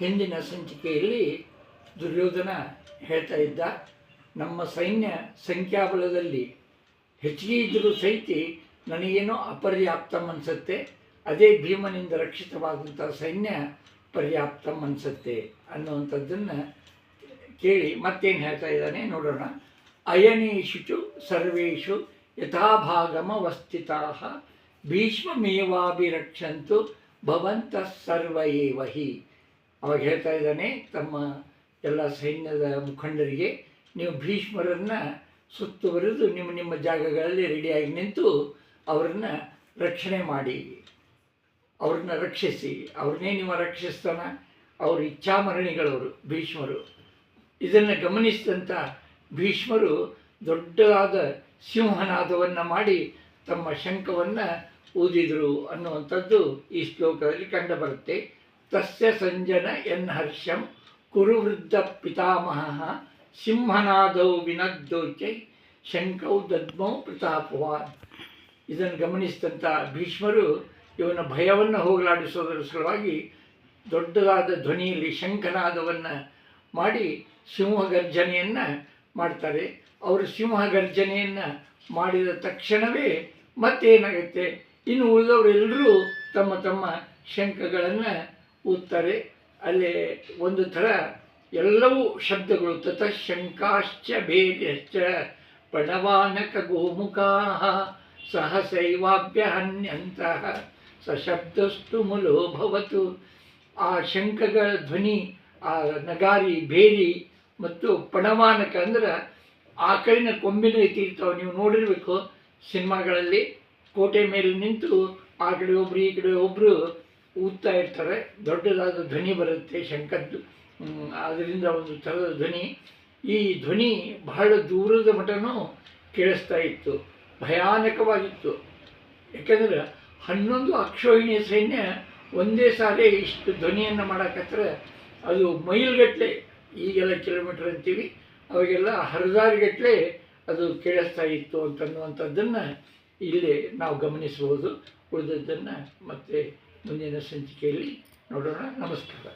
ಹಿಂದಿನ ಸಂಚಿಕೆಯಲ್ಲಿ ದುರ್ಯೋಧನ ಹೇಳ್ತಾ ಇದ್ದ, ನಮ್ಮ ಸೈನ್ಯ ಸಂಖ್ಯಾಬಲದಲ್ಲಿ ಹೆಚ್ಚಿಗೆ ಇದ್ದರೂ ಸಹಿತ ನನಗೇನೋ ಅಪರ್ಯಾಪ್ತಂ ಅನಿಸುತ್ತೆ, ಅದೇ ಭೀಮನಿಂದ ರಕ್ಷಿತವಾದಂಥ ಸೈನ್ಯ ಪರ್ಯಾಪ್ತಂ ಅನಿಸುತ್ತೆ ಅನ್ನುವಂಥದ್ದನ್ನು ಕೇಳಿ ಮತ್ತೇನು ಹೇಳ್ತಾ ಇದ್ದಾನೆ ನೋಡೋಣ. ಅಯನೇಷು ಸರ್ವೇಷು ಯಥಾಭಾಗಮವಸ್ಥಿತಾ ಭೀಷ್ಮಮೇವಾಭಿರಕ್ಷಂತು ಭವಂತಃ ಸರ್ವ ಏವ ಹಿ. ಅವಾಗ ಹೇಳ್ತಾ ಇದ್ದಾನೆ ತಮ್ಮ ಎಲ್ಲ ಸೈನ್ಯದ ಮುಖಂಡರಿಗೆ, ನೀವು ಭೀಷ್ಮರನ್ನು ಸುತ್ತುವರೆದು ನಿಮ್ಮ ನಿಮ್ಮ ಜಾಗಗಳಲ್ಲಿ ರೆಡಿಯಾಗಿ ನಿಂತು ಅವರನ್ನ ರಕ್ಷಣೆ ಮಾಡಿ, ಅವ್ರನ್ನ ರಕ್ಷಿಸಿ. ಅವ್ರನ್ನೇ ನೀವು ರಕ್ಷಿಸ್ತಾನ, ಅವರು ಇಚ್ಛಾಮರಣಿಗಳವರು ಭೀಷ್ಮರು. ಇದನ್ನು ಗಮನಿಸಿದಂಥ ಭೀಷ್ಮರು ದೊಡ್ಡದಾದ ಸಿಂಹನಾದವನ್ನು ಮಾಡಿ ತಮ್ಮ ಶಂಖವನ್ನು ಊದಿದರು ಅನ್ನುವಂಥದ್ದು ಈ ಶ್ಲೋಕದಲ್ಲಿ ಕಂಡುಬರುತ್ತೆ. ತಸ್ಯ ಸಂಜನ ಎನ್ಹರ್ಷಂ ಕುರು ವೃದ್ಧ ಪಿತಾಮಹ ಸಿಂಹನಾದೌ ವಿನದ್ದೋಚೈ ಶಂಖೌ ದದ್ಮೌ ಪ್ರತಾಪವಾನ್. ಇದನ್ನು ಗಮನಿಸಿದಂಥ ಭೀಷ್ಮರು ಇವನ ಭಯವನ್ನು ಹೋಗಲಾಡಿಸೋದರ ಸಲುವಾಗಿ ದೊಡ್ಡದಾದ ಧ್ವನಿಯಲ್ಲಿ ಶಂಖನಾದವನ್ನು ಮಾಡಿ ಸಿಂಹಗರ್ಜನೆಯನ್ನು ಮಾಡ್ತಾರೆ. ಅವರು ಸಿಂಹಗರ್ಜನೆಯನ್ನು ಮಾಡಿದ ತಕ್ಷಣವೇ ಮತ್ತೇನಾಗುತ್ತೆ, ಇನ್ನು ಉಳಿದವರೆಲ್ಲರೂ ತಮ್ಮ ತಮ್ಮ ಶಂಖಗಳನ್ನು ಊದ್ತಾರೆ. ಅಲ್ಲೇ ಒಂದು ಥರ ಎಲ್ಲವೂ ಶಬ್ದಗಳು, ತತಃ ಶಂಕಾಶ್ಚ ಭೇದ್ಯಶ್ಚ ಪ್ರಣವಾನಕ ಗೋಮುಖಾ ಸಹಸೈವಾಭ್ಯಹನ್ಯಂತಹ ಸಶಬ್ದಸ್ತು ಮುಲೋ ಭವತು. ಆ ಶಂಖಗಳ ಧ್ವನಿ, ಆ ನಗಾರಿ, ಭೇರಿ ಮತ್ತು ಪಣವಾನಕ ಅಂದ್ರೆ ಆಕಳಿನ ಕೊಂಬಿನ ಎತ್ತಿರ್ತಾವೆ. ನೀವು ನೋಡಿರಬೇಕು ಸಿನಿಮಾಗಳಲ್ಲಿ, ಕೋಟೆ ಮೇಲೆ ನಿಂತು ಆ ಕಡೆ ಒಬ್ಬರು ಈ ಕಡೆ ಒಬ್ಬರು ಊದ್ತಾ ಇರ್ತಾರೆ. ದೊಡ್ಡದಾದ ಧ್ವನಿ ಬರುತ್ತೆ ಶಂಖದ್ದು. ಅದರಿಂದ ಒಂದು ಥರದ ಧ್ವನಿ. ಈ ಧ್ವನಿ ಬಹಳ ದೂರದ ಮಟನೂ ಕೇಳಿಸ್ತಾ ಇತ್ತು, ಭಯಾನಕವಾಗಿತ್ತು. ಯಾಕೆಂದ್ರೆ 11 ಅಕ್ಷೋಹಿಣಿಯ ಸೈನ್ಯ ಒಂದೇ ಸಾರಿ ಇಷ್ಟು ಧ್ವನಿಯನ್ನು ಮಾಡೋಕತ್ರೆ ಅದು ಮೈಲ್ಗಟ್ಟಲೆ, ಈಗೆಲ್ಲ ಕಿಲೋಮೀಟರ್ ಅಂತೀವಿ, ಅವಾಗೆಲ್ಲ ಹರಿದಾರಿಗಟ್ಟಲೆ ಅದು ಕೇಳಿಸ್ತಾ ಇತ್ತು ಅಂತನ್ನುವಂಥದ್ದನ್ನು ಇಲ್ಲಿ ನಾವು ಗಮನಿಸಬಹುದು. ಉಳಿದದ್ದನ್ನು ಮತ್ತೆ ಮುಂದಿನ ಸಂಚಿಕೆಯಲ್ಲಿ ನೋಡೋಣ. ನಮಸ್ಕಾರ.